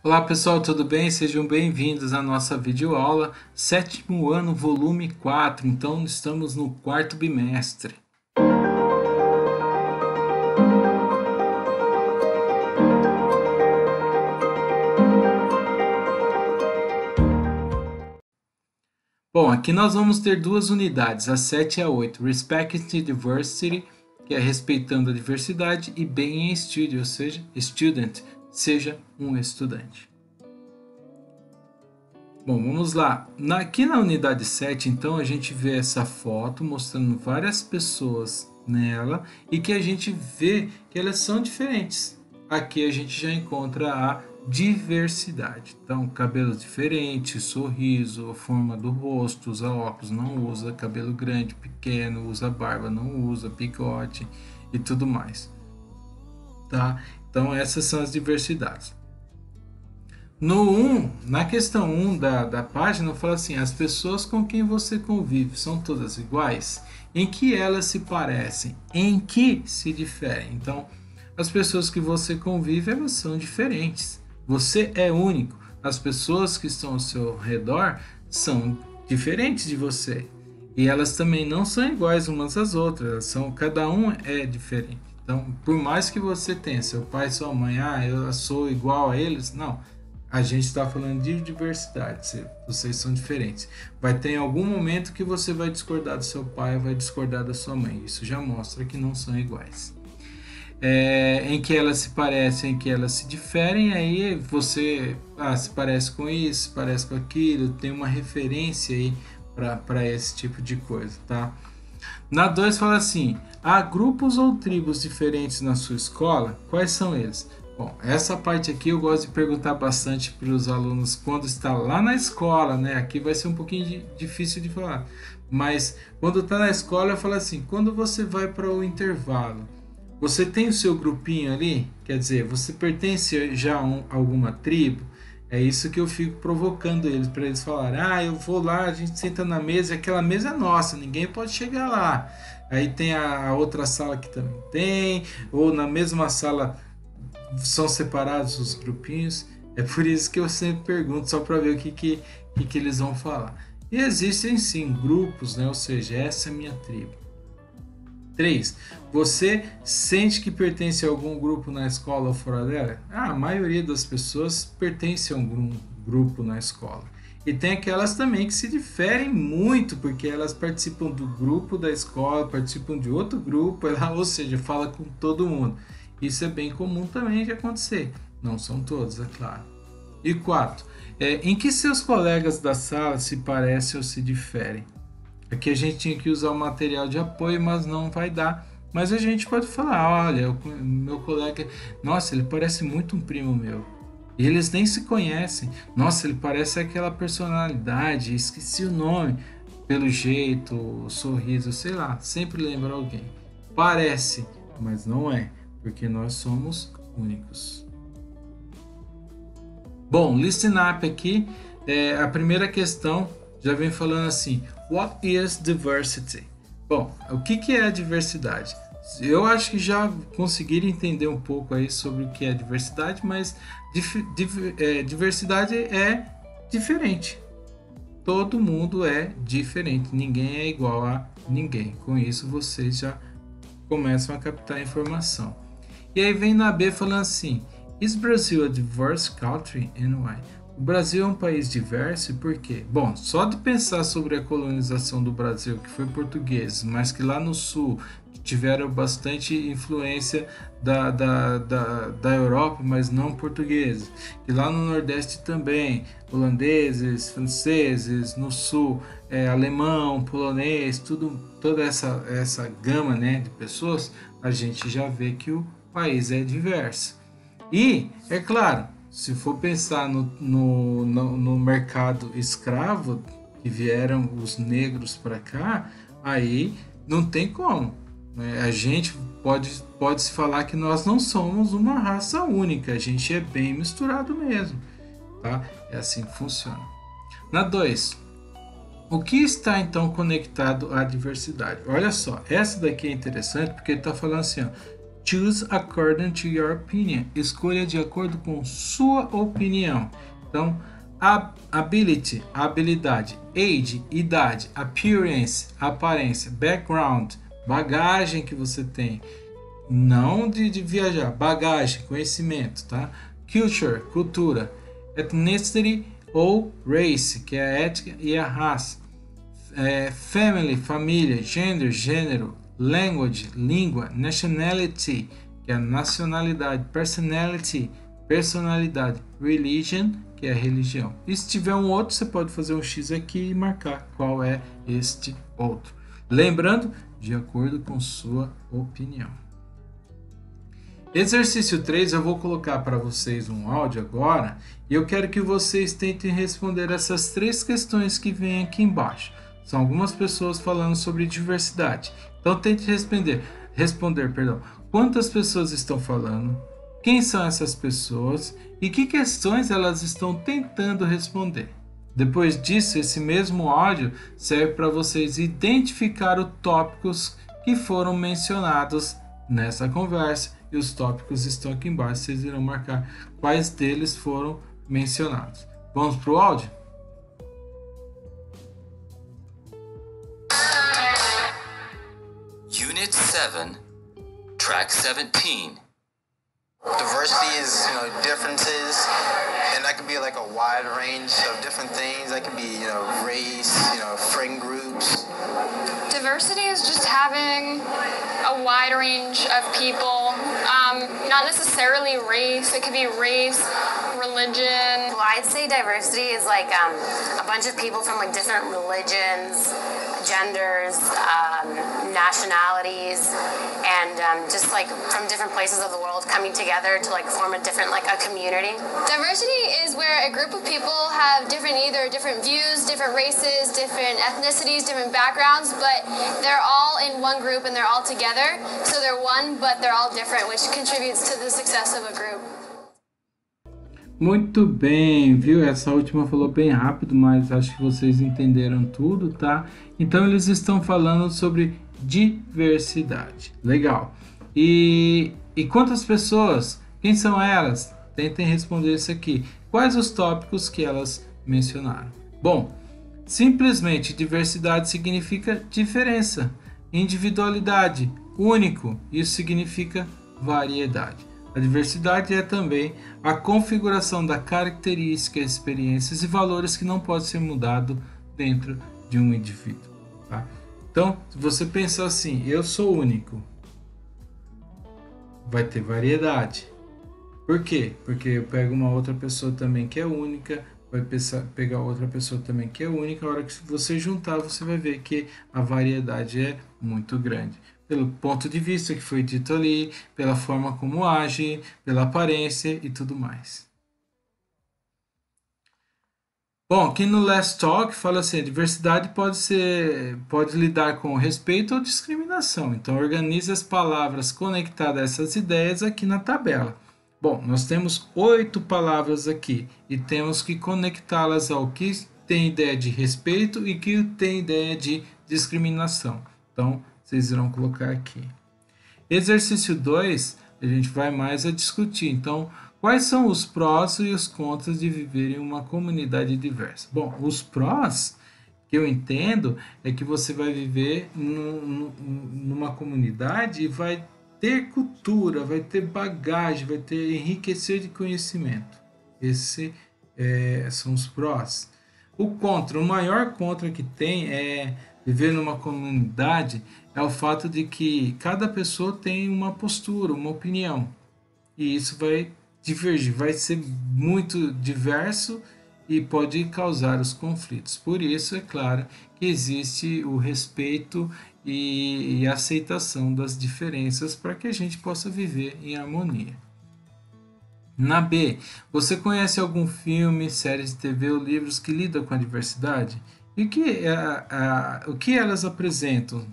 Olá pessoal, tudo bem? Sejam bem-vindos à nossa videoaula, sétimo ano, volume 4. Então estamos no quarto bimestre. Bom, aqui nós vamos ter duas unidades, a 7 e a 8, Respecting Diversity, que é respeitando a diversidade, e Being a Student, ou seja, Student, seja um estudante. Bom, vamos lá. Aqui na unidade 7, então, a gente vê essa foto mostrando várias pessoas nela e que a gente vê que elas são diferentes. Aqui a gente já encontra a diversidade. Então, cabelo diferente, sorriso, forma do rosto, usa óculos, não usa, cabelo grande, pequeno, usa barba, não usa, bigode e tudo mais. Tá? Então, essas são as diversidades. Na questão 1 da página, fala assim: as pessoas com quem você convive são todas iguais? Em que elas se parecem? Em que se diferem? Então, as pessoas que você convive, elas são diferentes. Você é único. As pessoas que estão ao seu redor são diferentes de você. E elas também não são iguais umas às outras. Cada um é diferente. Então, por mais que você tenha seu pai e sua mãe, eu sou igual a eles, não. A gente está falando de diversidade, vocês são diferentes. Vai ter em algum momento que você vai discordar do seu pai, vai discordar da sua mãe. Isso já mostra que não são iguais. Em que elas se parecem, em que elas se diferem, aí você se parece com isso, se parece com aquilo, tem uma referência aí para esse tipo de coisa, tá? Na 2 fala assim: há grupos ou tribos diferentes na sua escola? Quais são eles? Bom, essa parte aqui eu gosto de perguntar bastante para os alunos quando está lá na escola, né? Aqui vai ser um pouquinho difícil de falar, mas quando está na escola eu falo assim: quando você vai para o intervalo, você tem o seu grupinho ali? Quer dizer, você pertence já a alguma tribo? É isso que eu fico provocando eles, para eles falarem: eu vou lá, a gente senta na mesa, aquela mesa é nossa, ninguém pode chegar lá. Aí tem a outra sala que também tem, ou na mesma sala são separados os grupinhos. É por isso que eu sempre pergunto, só para ver o que eles vão falar. E existem sim grupos, né? Ou seja, essa é a minha tribo. 3. Você sente que pertence a algum grupo na escola ou fora dela? A maioria das pessoas pertence a um grupo na escola. E tem aquelas também que se diferem muito, porque elas participam do grupo da escola, participam de outro grupo, ou seja, fala com todo mundo. Isso é bem comum também de acontecer. Não são todos, é claro. E 4. Em que seus colegas da sala se parecem ou se diferem? Aqui a gente tinha que usar o material de apoio, mas não vai dar. Mas a gente pode falar: olha, meu colega, nossa, ele parece muito um primo meu. E eles nem se conhecem. Nossa, ele parece aquela personalidade, esqueci o nome. Pelo jeito, o sorriso, sei lá, sempre lembra alguém. Parece, mas não é, porque nós somos únicos. Bom, listen up aqui, a primeira questão já vem falando assim: what is diversity? Bom, o que é a diversidade? Eu acho que já conseguiram entender um pouco aí sobre o que é diversidade, mas diversidade é diferente. Todo mundo é diferente, ninguém é igual a ninguém. Com isso vocês já começam a captar a informação. E aí vem na B falando assim: is Brazil a diverse country and why? O Brasil é um país diverso e por quê? Bom, só de pensar sobre a colonização do Brasil, que foi português, mas que lá no sul tiveram bastante influência da Europa, mas não portugueses. E lá no Nordeste também, holandeses, franceses, no sul, alemão, polonês, toda essa gama, né, de pessoas, a gente já vê que o país é diverso. E, é claro, se for pensar no mercado escravo, que vieram os negros para cá, aí não tem como. Né? A gente pode se falar que nós não somos uma raça única, a gente é bem misturado mesmo. Tá? É assim que funciona. Na 2, o que está então conectado à diversidade? Olha só, essa daqui é interessante porque ele está falando assim: Choose according to your opinion. Escolha de acordo com sua opinião. Então, ability, habilidade. Age, idade. Appearance, aparência. Background, bagagem que você tem. Não de viajar, bagagem, conhecimento, tá? Culture, cultura. Ethnicity ou race, que é a ética e a raça. Family, família. Gender, gênero. Language, língua. Nationality, que é a nacionalidade. Personality, personalidade. Religion, que é a religião. E se tiver um outro, você pode fazer um X aqui e marcar qual é este outro. Lembrando, de acordo com sua opinião. Exercício 3, eu vou colocar para vocês um áudio agora e eu quero que vocês tentem responder essas 3 questões que vêm aqui embaixo. São algumas pessoas falando sobre diversidade. Então tente responder, quantas pessoas estão falando, quem são essas pessoas e que questões elas estão tentando responder. Depois disso, esse mesmo áudio serve para vocês identificar os tópicos que foram mencionados nessa conversa. E os tópicos estão aqui embaixo, vocês irão marcar quais deles foram mencionados. Vamos para o áudio? Unit 7, Track 17. Diversity is, differences, and that could be like a wide range of different things. That could be, race, friend groups. Diversity is just having a wide range of people, not necessarily race. It could be race, religion. Well, I'd say diversity is like a bunch of people from like different religions, genders, nationalities, and just like from different places of the world coming together to like form a community. Diversity is where a group of people have either different views, different races, different ethnicities, different backgrounds, but they're all in one group and they're all together. So they're one, but they're all different, which contributes to the success of a group. Muito bem, viu? Essa última falou bem rápido, mas acho que vocês entenderam tudo, tá? Então eles estão falando sobre diversidade. Legal. E quantas pessoas? Quem são elas? Tentem responder isso aqui. Quais os tópicos que elas mencionaram? Bom, simplesmente diversidade significa diferença, individualidade, único. Isso significa variedade. A diversidade é também a configuração da característica, experiências e valores que não pode ser mudado dentro de um indivíduo. Tá? Então, se você pensar assim, eu sou único, vai ter variedade. Por quê? Porque eu pego uma outra pessoa também que é única, vai pegar outra pessoa também que é única, a hora que você juntar, você vai ver que a variedade é muito grande. Pelo ponto de vista que foi dito ali, pela forma como age, pela aparência e tudo mais. Bom, aqui no Last Talk fala assim, a diversidade pode lidar com respeito ou discriminação. Então organize as palavras conectadas a essas ideias aqui na tabela. Bom, nós temos 8 palavras aqui e temos que conectá-las ao que tem ideia de respeito e que tem ideia de discriminação. Então, vocês irão colocar aqui. Exercício 2, a gente vai mais a discutir. Então, quais são os prós e os contras de viver em uma comunidade diversa? Bom, os prós que eu entendo é que você vai viver numa comunidade e vai ter cultura, vai ter bagagem, vai ter enriquecer de conhecimento. Esses são os prós. O contra, o maior contra que tem é viver numa comunidade é o fato de que cada pessoa tem uma postura, uma opinião. E isso vai divergir, vai ser muito diverso e pode causar os conflitos. Por isso, é claro que existe o respeito e a aceitação das diferenças para que a gente possa viver em harmonia. Na B, você conhece algum filme, série de TV ou livros que lidam com a diversidade? E o que elas apresentam?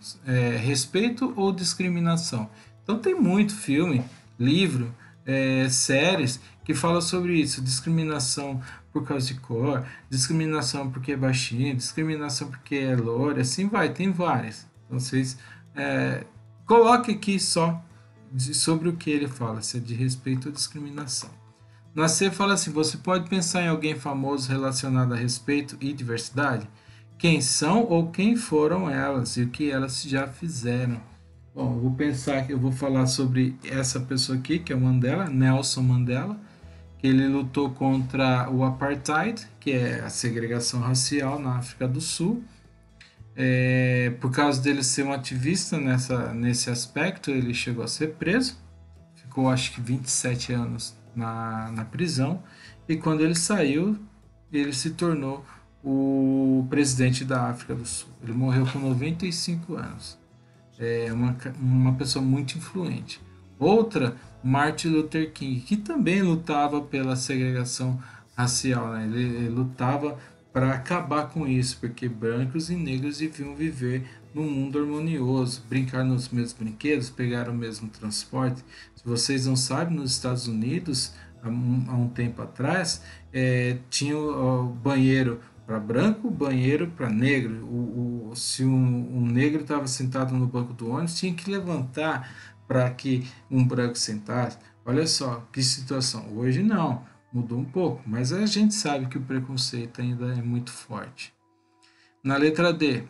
Respeito ou discriminação? Então tem muito filme, livro, séries que falam sobre isso. Discriminação por causa de cor, discriminação porque é baixinho, discriminação porque é loura, assim vai, tem várias. Então vocês coloquem aqui só sobre o que ele fala, se é de respeito ou discriminação. Na C fala assim, você pode pensar em alguém famoso relacionado a respeito e diversidade? Quem são ou quem foram elas e o que elas já fizeram? Bom, eu vou pensar que eu vou falar sobre essa pessoa aqui, que é o Mandela, Nelson Mandela, que ele lutou contra o apartheid, que é a segregação racial na África do Sul. Por causa dele ser um ativista nesse aspecto, ele chegou a ser preso, ficou acho que 27 anos na prisão, e quando ele saiu, ele se tornou o presidente da África do Sul. Ele morreu com 95 anos. É uma pessoa muito influente. Outra, Martin Luther King, que também lutava pela segregação racial, né? Ele lutava para acabar com isso, porque brancos e negros deviam viver num mundo harmonioso, brincar nos mesmos brinquedos, pegar o mesmo transporte. Se vocês não sabem, nos Estados Unidos, há um tempo atrás, tinha o banheiro para branco, banheiro para negro. Se um negro estava sentado no banco do ônibus, tinha que levantar para que um branco sentasse. Olha só que situação. Hoje não, mudou um pouco, mas a gente sabe que o preconceito ainda é muito forte. Na letra D,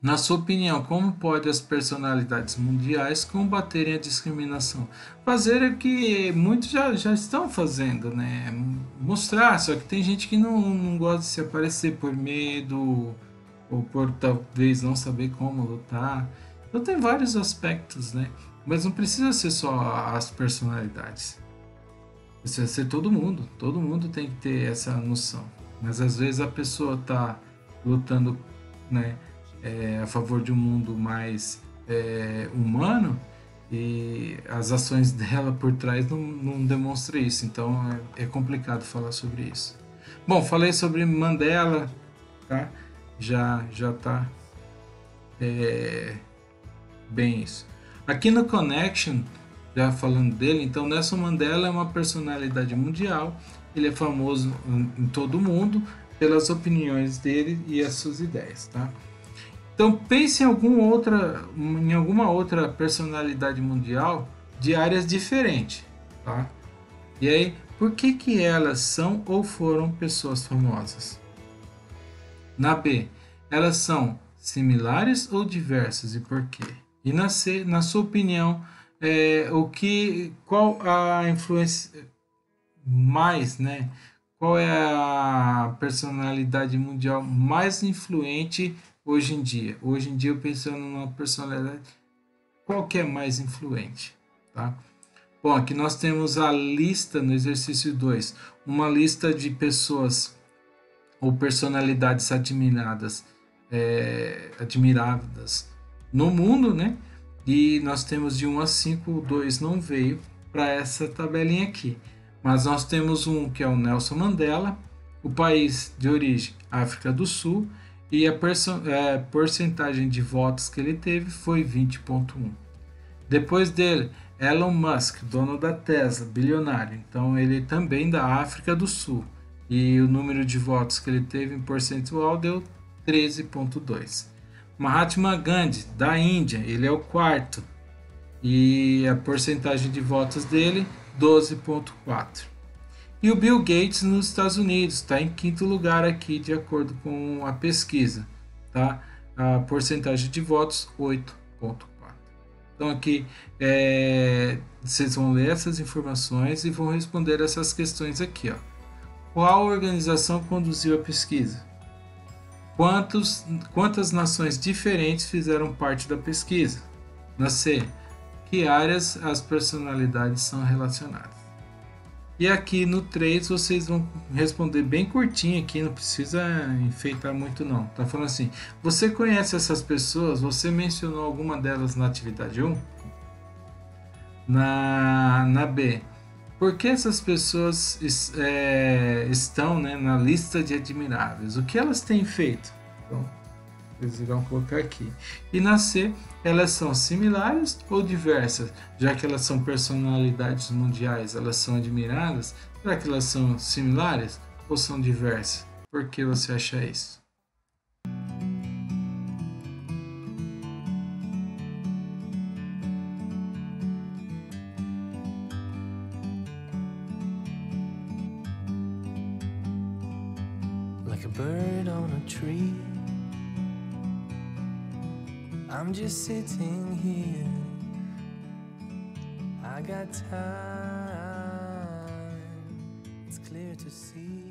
na sua opinião, como pode as personalidades mundiais combaterem a discriminação? Fazer o que muitos já estão fazendo, né? Mostrar, só que tem gente que não gosta de se aparecer por medo ou por talvez não saber como lutar. Então tem vários aspectos, né? Mas não precisa ser só as personalidades. Precisa ser todo mundo tem que ter essa noção. Mas às vezes a pessoa está lutando, né? A favor de um mundo mais humano e as ações dela por trás não demonstram isso, então é complicado falar sobre isso. Bom, falei sobre Mandela, tá? Já tá bem isso. Aqui no Connection, já falando dele, então Nelson Mandela é uma personalidade mundial, ele é famoso em todo o mundo pelas opiniões dele e as suas ideias, tá? Então pense em alguma outra personalidade mundial de áreas diferentes, tá? E aí, por que elas são ou foram pessoas famosas? Na B, elas são similares ou diversas e por quê? E na C, na sua opinião, qual a influência mais, né? Qual é a personalidade mundial mais influente hoje em dia? Hoje em dia, eu pensando numa personalidade, qual que é mais influente? Tá? Bom, aqui nós temos a lista no exercício 2, uma lista de pessoas ou personalidades admiradas no mundo, né? E nós temos de 1 a 5, o 2 não veio para essa tabelinha aqui. Mas nós temos um que é o Nelson Mandela, o país de origem África do Sul, e a porcentagem de votos que ele teve foi 20,1. Depois dele, Elon Musk, dono da Tesla, bilionário. Então ele também da África do Sul. E o número de votos que ele teve em percentual deu 13,2. Mahatma Gandhi, da Índia, ele é o quarto. E a porcentagem de votos dele, 12,4. E o Bill Gates nos Estados Unidos está em quinto lugar aqui, de acordo com a pesquisa. Tá? A porcentagem de votos, 8,4. Então aqui vocês vão ler essas informações e vão responder essas questões aqui. Ó. Qual organização conduziu a pesquisa? Quantas nações diferentes fizeram parte da pesquisa? Na C, que áreas as personalidades são relacionadas? E aqui no 3 vocês vão responder bem curtinho aqui, não precisa enfeitar muito não. Tá falando assim, você conhece essas pessoas? Você mencionou alguma delas na atividade 1? Na B, por que essas pessoas estão, né, na lista de admiráveis? O que elas têm feito? Então, eles irão colocar aqui. E na C, elas são similares ou diversas? Já que elas são personalidades mundiais, elas são admiradas? Será que elas são similares ou são diversas? Por que você acha isso? like a bird on a tree. I'm just sitting here, I got time, it's clear to see.